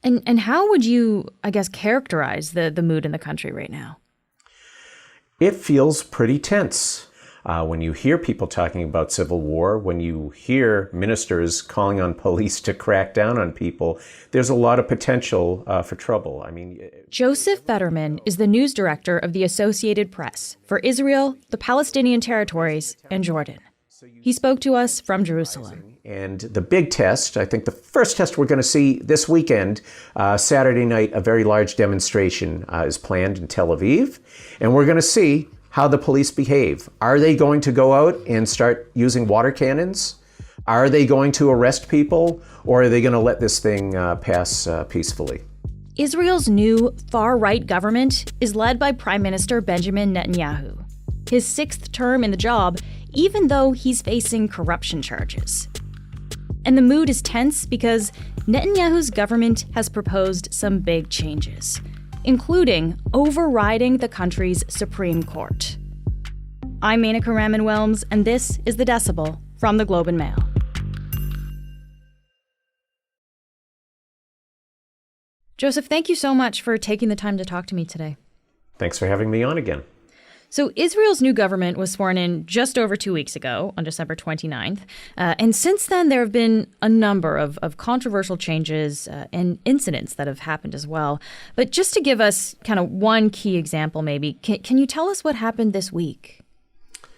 And how would you, I guess, characterize the mood in the country right now? It feels pretty tense. When you hear people talking about civil war, when you hear ministers calling on police to crack down on people, there's a lot of potential for trouble. Josef Federman is the news director of the Associated Press for Israel, the Palestinian territories, and Jordan. He spoke to us from Jerusalem. And the big test, I think the first test we're going to see this weekend, Saturday night, a very large demonstration is planned in Tel Aviv. And we're going to see how the police behave. Are they going to go out and start using water cannons? Are they going to arrest people? Or are they going to let this thing pass peacefully? Israel's new far-right government is led by Prime Minister Benjamin Netanyahu. His 6th term in the job, even though he's facing corruption charges. And the mood is tense because Netanyahu's government has proposed some big changes, including overriding the country's Supreme Court. I'm Menaka Raman-Wilms, and this is The Decibel from the Globe and Mail. Josef, thank you so much for taking the time to talk to me today. Thanks for having me on again. So Israel's new government was sworn in just over 2 weeks ago, on December 29th. And since then, there have been a number of controversial changes and incidents that have happened as well. But just to give us kind of one key example, maybe, can you tell us what happened this week?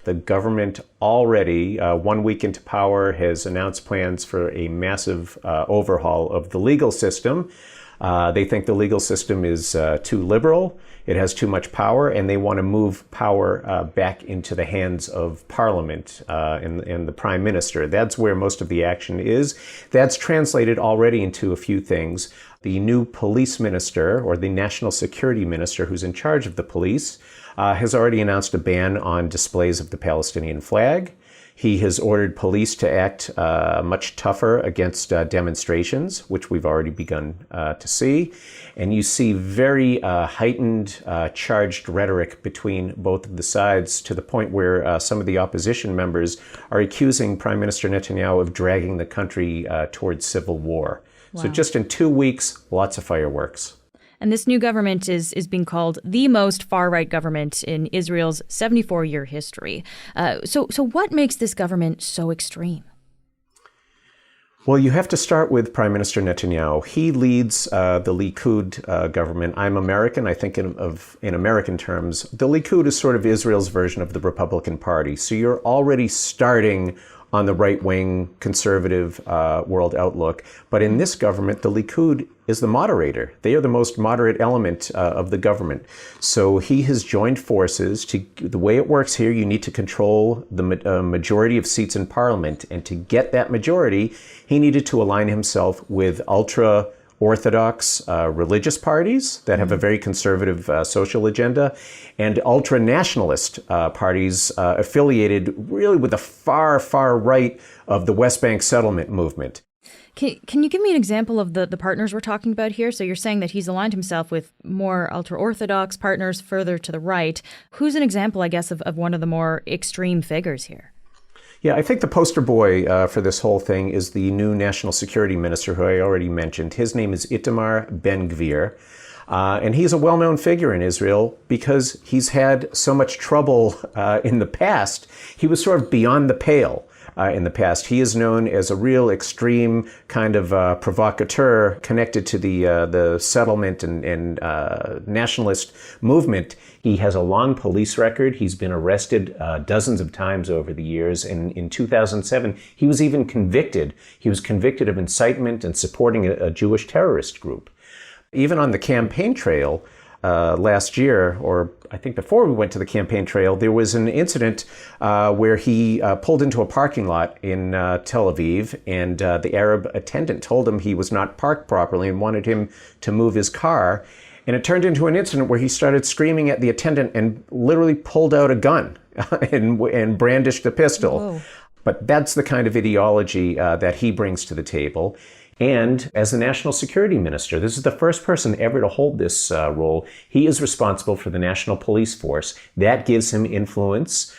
The government already, 1 week into power, has announced plans for a massive overhaul of the legal system. They think the legal system is too liberal. It has too much power, and they want to move power back into the hands of Parliament and the Prime Minister. That's where most of the action is. That's translated already into a few things. The new police minister, or the national security minister who's in charge of the police, has already announced a ban on displays of the Palestinian flag. He has ordered police to act much tougher against demonstrations, which we've already begun to see. And you see very heightened, charged rhetoric between both of the sides, to the point where some of the opposition members are accusing Prime Minister Netanyahu of dragging the country towards civil war. Wow. So just in 2 weeks, lots of fireworks. And this new government is being called the most far-right government in Israel's 74-year history. So what makes this government so extreme? Well, you have to start with Prime Minister Netanyahu. He leads the Likud government. I'm American. I think in American terms, the Likud is sort of Israel's version of the Republican Party. So you're already starting on the right-wing conservative world outlook. But in this government, the Likud is the moderator. They are the most moderate element of the government. So he has joined forces. The way it works here, you need to control the majority of seats in parliament. And to get that majority, he needed to align himself with ultra-Orthodox religious parties that have a very conservative social agenda, and ultra-nationalist parties affiliated really with the far, far right of the West Bank settlement movement. Can you give me an example of the partners we're talking about here? So you're saying that he's aligned himself with more ultra-Orthodox partners further to the right. Who's an example, I guess, of one of the more extreme figures here? Yeah, I think the poster boy for this whole thing is the new national security minister, who I already mentioned. His name is Itamar Ben-Gvir. And he's a well-known figure in Israel because he's had so much trouble in the past. He was sort of beyond the pale in the past. He is known as a real extreme kind of provocateur connected to the settlement and nationalist movement. He has a long police record. He's been arrested dozens of times over the years. And in 2007, he was even convicted. He was convicted of incitement and supporting a Jewish terrorist group. Even on the campaign trail last year, or I think before we went to the campaign trail, there was an incident where he pulled into a parking lot in Tel Aviv, and the Arab attendant told him he was not parked properly and wanted him to move his car. And it turned into an incident where he started screaming at the attendant and literally pulled out a gun and brandished a pistol. Whoa. But that's the kind of ideology that he brings to the table. And as the national security minister, this is the first person ever to hold this role. He is responsible for the national police force. That gives him influence.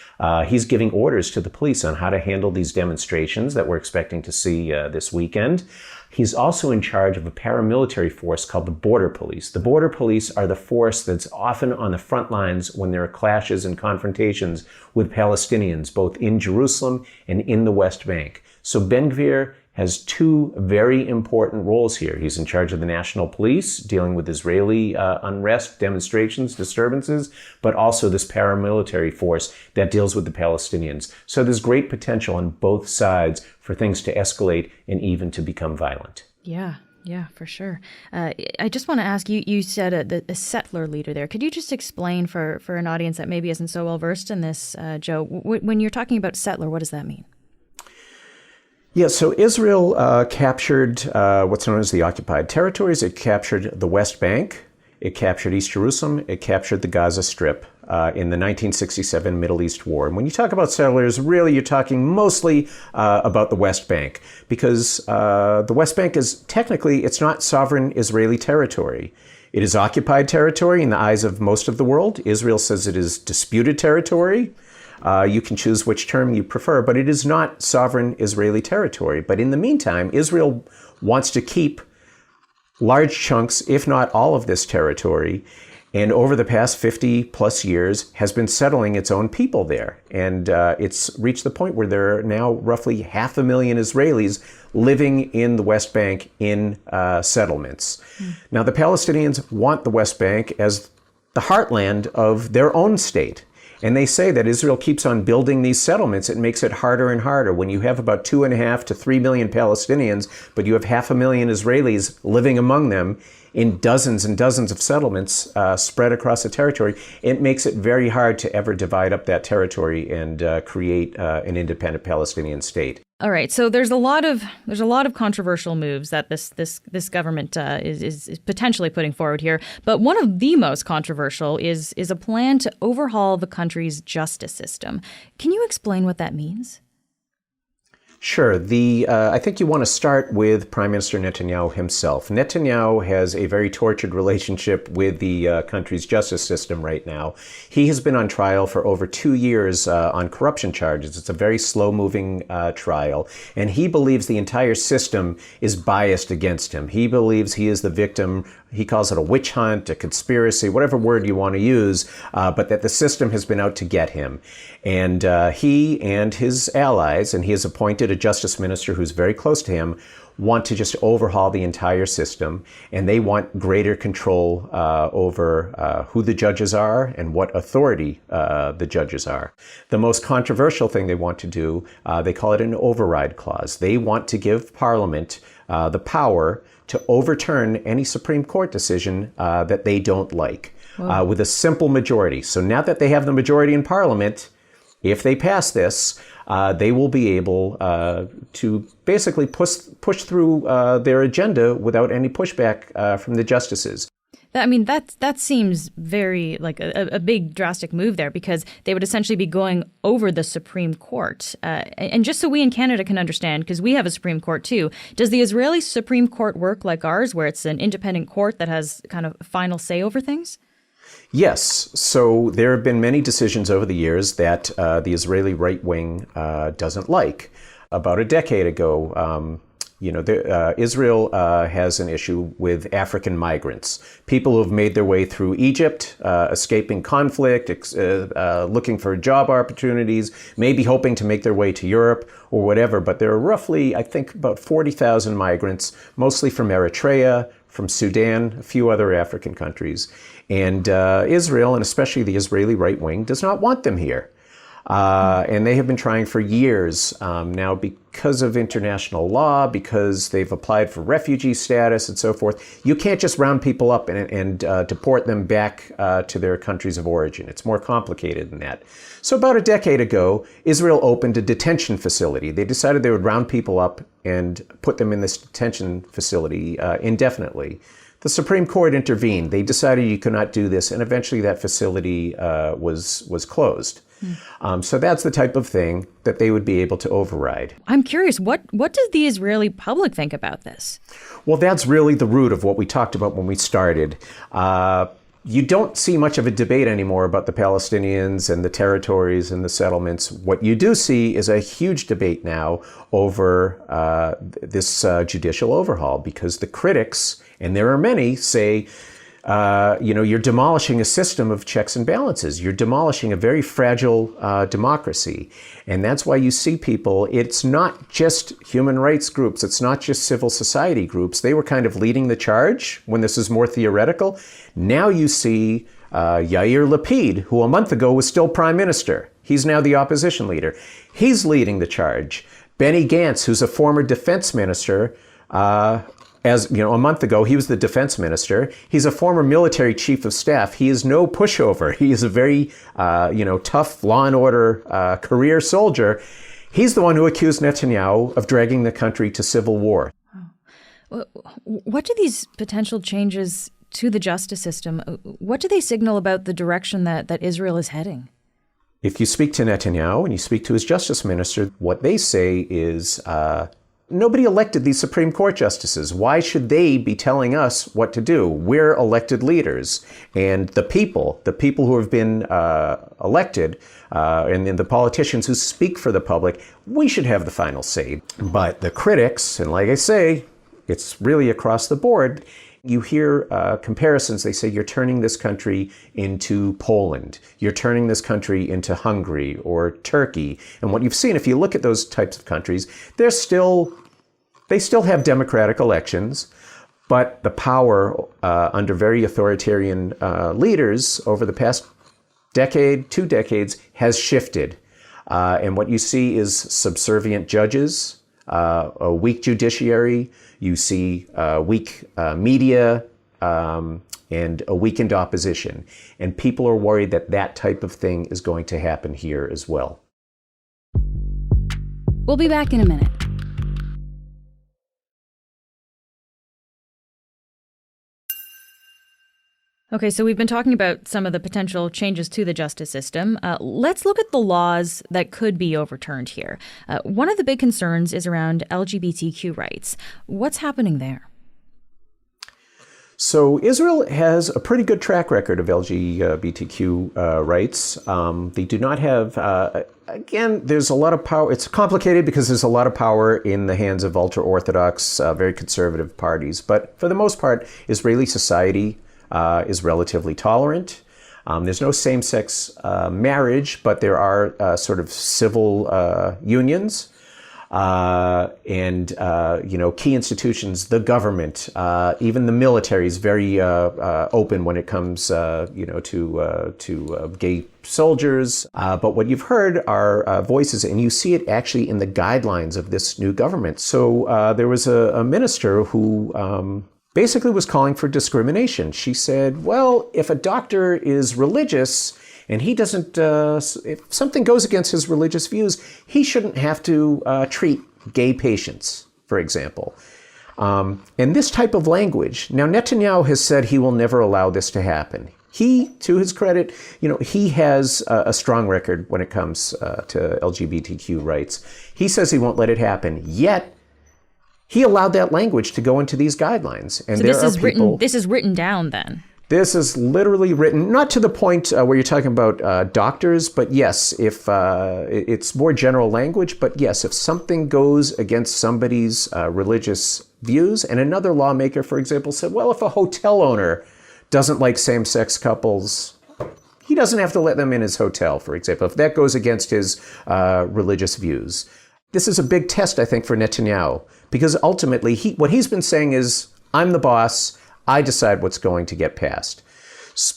He's giving orders to the police on how to handle these demonstrations that we're expecting to see this weekend. He's also in charge of a paramilitary force called the Border Police. The Border Police are the force that's often on the front lines when there are clashes and confrontations with Palestinians, both in Jerusalem and in the West Bank. So Ben-Gvir has two very important roles here. He's in charge of the national police, dealing with Israeli unrest, demonstrations, disturbances, but also this paramilitary force that deals with the Palestinians. So there's great potential on both sides for things to escalate and even to become violent. Yeah, for sure. I just want to ask you, you said a settler leader there. Could you just explain for an audience that maybe isn't so well versed in this, Joe, when you're talking about settler, what does that mean? Yeah, so Israel captured what's known as the occupied territories. It captured the West Bank. It captured East Jerusalem. It captured the Gaza Strip in the 1967 Middle East War. And when you talk about settlers, really you're talking mostly about the West Bank, because the West Bank is technically, it's not sovereign Israeli territory. It is occupied territory in the eyes of most of the world. Israel says it is disputed territory. You can choose which term you prefer, but it is not sovereign Israeli territory. But in the meantime, Israel wants to keep large chunks, if not all of this territory, and over the past 50 plus years has been settling its own people there. And it's reached the point where there are now roughly 500,000 Israelis living in the West Bank in settlements. Now, the Palestinians want the West Bank as the heartland of their own state. And they say that Israel keeps on building these settlements. It makes it harder and harder. When you have about 2.5 to 3 million Palestinians, but you have 500,000 Israelis living among them in dozens and dozens of settlements spread across the territory, it makes it very hard to ever divide up that territory and create an independent Palestinian state. All right, so there's a lot of controversial moves that this government is potentially putting forward here. But one of the most controversial is a plan to overhaul the country's justice system. Can you explain what that means? Sure. I think you want to start with Prime Minister Netanyahu himself. Netanyahu has a very tortured relationship with the country's justice system right now. He has been on trial for over 2 years on corruption charges. It's a very slow-moving trial, and he believes the entire system is biased against him. He believes he is the victim. He calls it a witch hunt, a conspiracy, whatever word you want to use, but that the system has been out to get him. And he and his allies, and he has appointed a justice minister who's very close to him, want to just overhaul the entire system. And they want greater control over who the judges are and what authority the judges are. The most controversial thing they want to do, they call it an override clause. They want to give Parliament the power to overturn any Supreme Court decision that they don't like with a simple majority. So now that they have the majority in Parliament, if they pass this, they will be able to basically push through their agenda without any pushback from the justices. I mean, that seems very like a big drastic move there, because they would essentially be going over the Supreme Court. And just so we in Canada can understand, because we have a Supreme Court too, does the Israeli Supreme Court work like ours, where it's an independent court that has kind of final say over things? Yes. So there have been many decisions over the years that the Israeli right wing doesn't like. About a decade ago, Israel has an issue with African migrants, people who have made their way through Egypt, escaping conflict, looking for job opportunities, maybe hoping to make their way to Europe or whatever. But there are roughly, I think, about 40,000 migrants, mostly from Eritrea, from Sudan, a few other African countries. And Israel, and especially the Israeli right wing, does not want them here. And they have been trying for years now, because of international law, because they've applied for refugee status and so forth. You can't just round people up and deport them back to their countries of origin. It's more complicated than that. So about a decade ago, Israel opened a detention facility. They decided they would round people up and put them in this detention facility indefinitely. The Supreme Court intervened. They decided you could not do this, and eventually that facility was closed. So that's the type of thing that they would be able to override. I'm curious, what does the Israeli public think about this? Well, that's really the root of what we talked about when we started. You don't see much of a debate anymore about the Palestinians and the territories and the settlements. What you do see is a huge debate now over this judicial overhaul, because the critics, and there are many, say, you're demolishing a system of checks and balances. You're demolishing a very fragile democracy. And that's why you see people, it's not just human rights groups, it's not just civil society groups. They were kind of leading the charge when this is more theoretical. Now you see Yair Lapid, who a month ago was still prime minister. He's now the opposition leader. He's leading the charge. Benny Gantz, who's a former defense minister, as you know, a month ago, he was the defense minister. He's a former military chief of staff. He is no pushover. He is a very, tough law and order career soldier. He's the one who accused Netanyahu of dragging the country to civil war. What do these potential changes to the justice system, what do they signal about the direction that Israel is heading? If you speak to Netanyahu and you speak to his justice minister, what they say is, nobody elected these Supreme Court justices. Why should they be telling us what to do? We're elected leaders. And the people who have been elected, and the politicians who speak for the public, we should have the final say. But the critics, and like I say, it's really across the board, you hear comparisons. They say you're turning this country into Poland. You're turning this country into Hungary or Turkey. And what you've seen, if you look at those types of countries, they still have democratic elections, but the power under very authoritarian leaders over the past decade, 2 decades, has shifted. And what you see is subservient judges, a weak judiciary. You see weak media and a weakened opposition. And people are worried that that type of thing is going to happen here as well. We'll be back in a minute. Okay, so we've been talking about some of the potential changes to the justice system. Let's look at the laws that could be overturned here. One of the big concerns is around LGBTQ rights. What's happening there? So Israel has a pretty good track record of LGBTQ rights. They do not have, again, there's a lot of power. It's complicated because there's a lot of power in the hands of ultra-Orthodox, very conservative parties. But for the most part, Israeli society is relatively tolerant. There's no same-sex marriage, but there are sort of civil unions. Key institutions, the government, even the military is very open when it comes, to gay soldiers. But what you've heard are voices, and you see it actually in the guidelines of this new government. So there was a minister who basically was calling for discrimination. She said, well, if a doctor is religious and he doesn't, if something goes against his religious views, he shouldn't have to treat gay patients, for example. And this type of language, now Netanyahu has said he will never allow this to happen. He, to his credit, he has a strong record when it comes to LGBTQ rights. He says he won't let it happen, yet he allowed that language to go into these guidelines. And so this is written down then? This is literally written, not to the point where you're talking about doctors, but yes, if it's more general language, but yes, if something goes against somebody's religious views, and another lawmaker, for example, said, well, if a hotel owner doesn't like same-sex couples, he doesn't have to let them in his hotel, for example, if that goes against his religious views. This is a big test, I think, for Netanyahu, because ultimately what he's been saying is, I'm the boss, I decide what's going to get passed.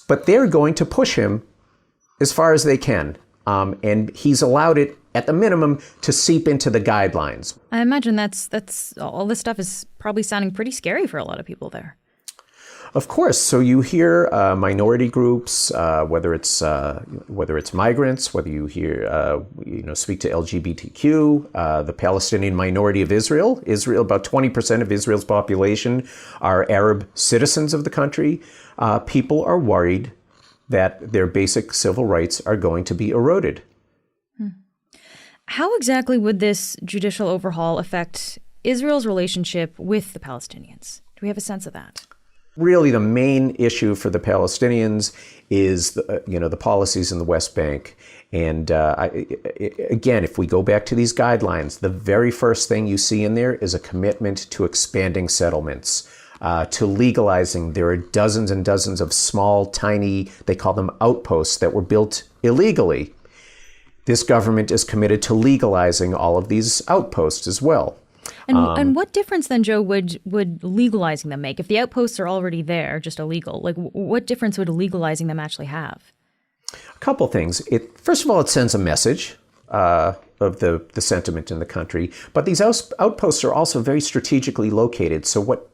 But they're going to push him as far as they can. And he's allowed it, at the minimum, to seep into the guidelines. I imagine that's all this stuff is probably sounding pretty scary for a lot of people there. Of course. So you hear minority groups, whether it's migrants, whether you hear speak to LGBTQ, the Palestinian minority of Israel. Israel, about 20% of Israel's population are Arab citizens of the country. People are worried that their basic civil rights are going to be eroded. How exactly would this judicial overhaul affect Israel's relationship with the Palestinians? Do we have a sense of that? Really, the main issue for the Palestinians is the policies in the West Bank. And again, if we go back to these guidelines, the very first thing you see in there is a commitment to expanding settlements, to legalizing. There are dozens and dozens of small, tiny, they call them outposts, that were built illegally. This government is committed to legalizing all of these outposts as well. And what difference then, Joe, would legalizing them make? If the outposts are already there, just illegal, like what difference would legalizing them actually have? A couple things. First of all, it sends a message of the sentiment in the country. But these outposts are also very strategically located. So what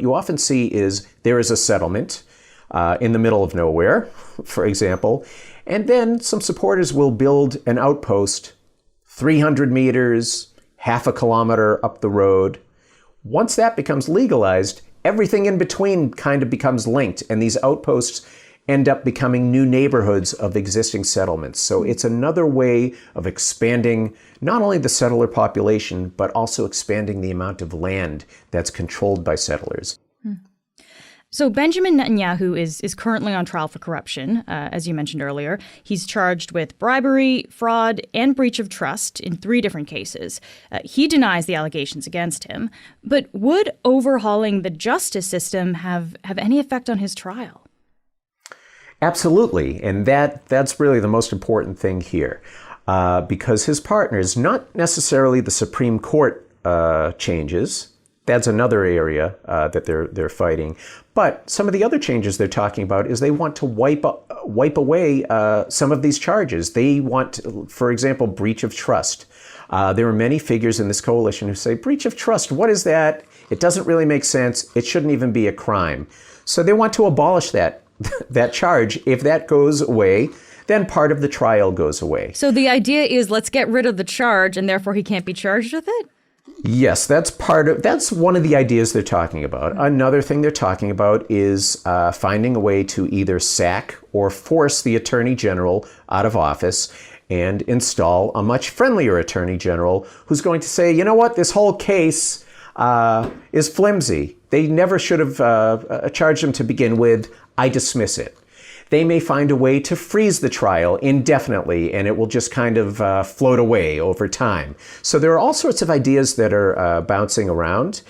you often see is there is a settlement in the middle of nowhere, for example, and then some supporters will build an outpost 300 meters, half a kilometer up the road. Once that becomes legalized, everything in between kind of becomes linked, and these outposts end up becoming new neighborhoods of existing settlements. So it's another way of expanding not only the settler population, but also expanding the amount of land that's controlled by settlers. So Benjamin Netanyahu is currently on trial for corruption, as you mentioned earlier. He's charged with bribery, fraud, and breach of trust in 3 different cases. He denies the allegations against him. But would overhauling the justice system have any effect on his trial? Absolutely. And that's really the most important thing here. Because his partners, not necessarily the Supreme Court changes, that's another area that they're fighting. But some of the other changes they're talking about is they want to wipe away some of these charges. They want, for example, breach of trust. There are many figures in this coalition who say, breach of trust, what is that? It doesn't really make sense. It shouldn't even be a crime. So they want to abolish that charge. If that goes away, then part of the trial goes away. So the idea is let's get rid of the charge and therefore he can't be charged with it? Yes, that's one of the ideas they're talking about. Another thing they're talking about is finding a way to either sack or force the Attorney General out of office and install a much friendlier Attorney General who's going to say, you know what, this whole case is flimsy. They never should have charged him to begin with. I dismiss it. They may find a way to freeze the trial indefinitely, and it will just kind of float away over time. So there are all sorts of ideas that are bouncing around,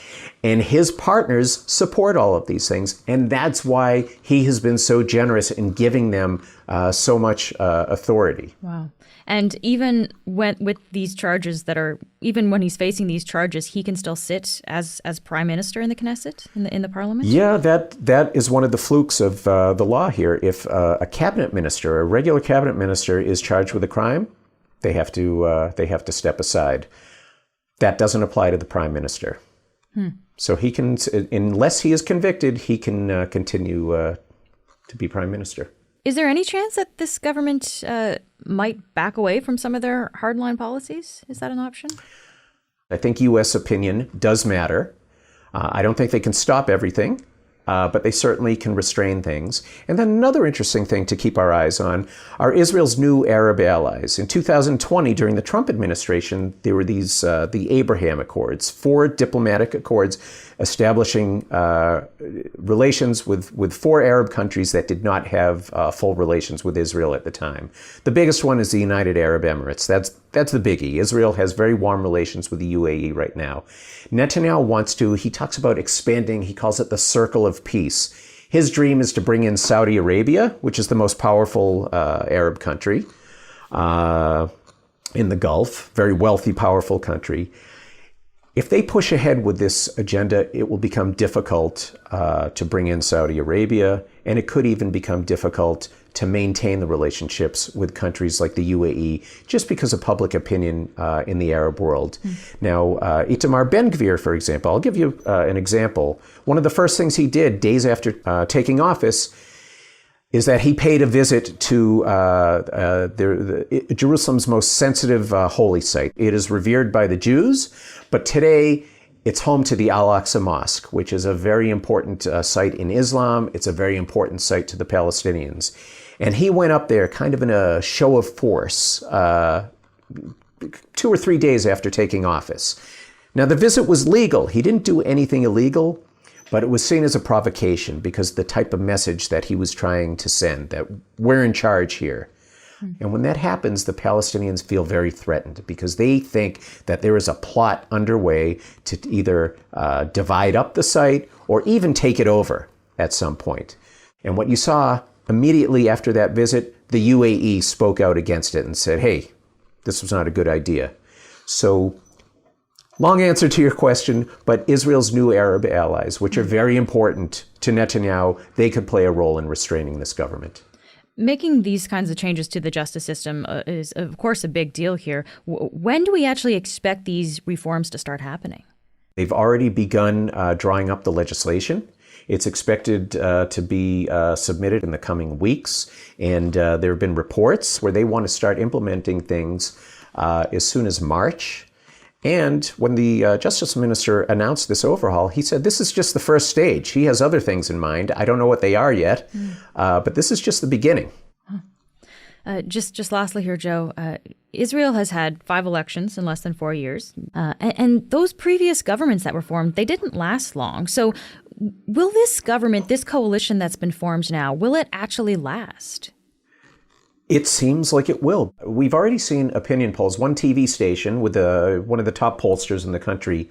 and his partners support all of these things, and that's why he has been so generous in giving them so much authority. Wow. And even with these charges even when he's facing these charges, he can still sit as prime minister in the Knesset, in the parliament? Yeah, that is one of the flukes of the law here. If a cabinet minister, a regular cabinet minister, is charged with a crime, they have to step aside. That doesn't apply to the prime minister. So he can, unless he is convicted, he can continue to be prime minister. Is there any chance that this government might back away from some of their hardline policies? Is that an option? I think U.S. opinion does matter. I don't think they can stop everything, but they certainly can restrain things. And then another interesting thing to keep our eyes on are Israel's new Arab allies. In 2020, during the Trump administration, there were these the Abraham Accords, 4 diplomatic accords establishing relations with 4 Arab countries that did not have full relations with Israel at the time. The biggest one is the United Arab Emirates. That's the biggie. Israel has very warm relations with the UAE right now. Netanyahu he talks about expanding, he calls it the circle of peace. His dream is to bring in Saudi Arabia, which is the most powerful Arab country in the Gulf, very wealthy, powerful country. If they push ahead with this agenda, it will become difficult to bring in Saudi Arabia, and it could even become difficult to maintain the relationships with countries like the UAE, just because of public opinion in the Arab world. Now, Itamar Ben-Gvir, for example, I'll give you an example. One of the first things he did days after taking office is that he paid a visit to Jerusalem's most sensitive holy site. It is revered by the Jews, but today it's home to the Al-Aqsa Mosque, which is a very important site in Islam. It's a very important site to the Palestinians. And he went up there kind of in a show of force 2 or 3 days after taking office. Now, the visit was legal. He didn't do anything illegal, But it was seen as a provocation because the type of message that he was trying to send, that we're in charge here. And when that happens, the Palestinians feel very threatened because they think that there is a plot underway to either divide up the site or even take it over at some point. And what you saw immediately after that visit, the UAE spoke out against it and said, hey, this was not a good idea. So, long answer to your question, but Israel's new Arab allies, which are very important to Netanyahu, they could play a role in restraining this government. Making these kinds of changes to the justice system is, of course, a big deal here. When do we actually expect these reforms to start happening? They've already begun drawing up the legislation. It's expected to be submitted in the coming weeks. And there have been reports where they want to start implementing things as soon as March. And when the Justice Minister announced this overhaul, he said, this is just the first stage. He has other things in mind. I don't know what they are yet, but this is just the beginning. Just lastly here, Joe, Israel has had 5 elections in less than 4 years. And those previous governments that were formed, they didn't last long. So will this government, this coalition that's been formed now, will it actually last? It seems like it will. We've already seen opinion polls. One TV station with one of the top pollsters in the country,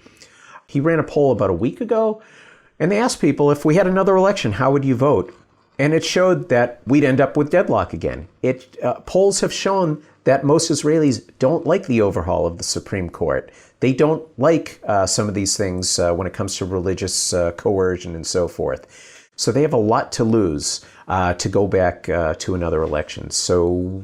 he ran a poll about a week ago, and they asked people, if we had another election, how would you vote? And it showed that we'd end up with deadlock again. Polls have shown that most Israelis don't like the overhaul of the Supreme Court. They don't like some of these things when it comes to religious coercion and so forth. So they have a lot to lose to go back to another election. So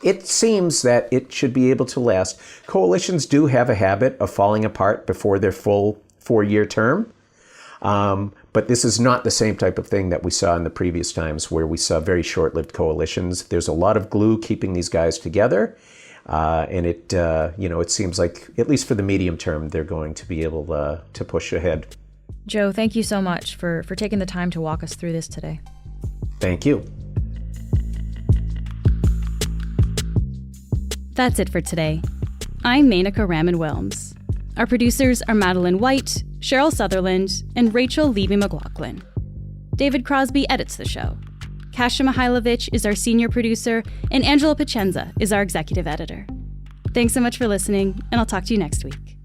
it seems that it should be able to last. Coalitions do have a habit of falling apart before their full 4-year term. But this is not the same type of thing that we saw in the previous times where we saw very short-lived coalitions. There's a lot of glue keeping these guys together. And it seems like, at least for the medium term, they're going to be able to push ahead. Joe, thank you so much for taking the time to walk us through this today. Thank you. That's it for today. I'm Menaka Raman-Wilms. Our producers are Madeline White, Cheryl Sutherland, and Rachel Levy-McLaughlin. David Crosby edits the show. Kasia Mihailovich is our senior producer, and Angela Pacenza is our executive editor. Thanks so much for listening, and I'll talk to you next week.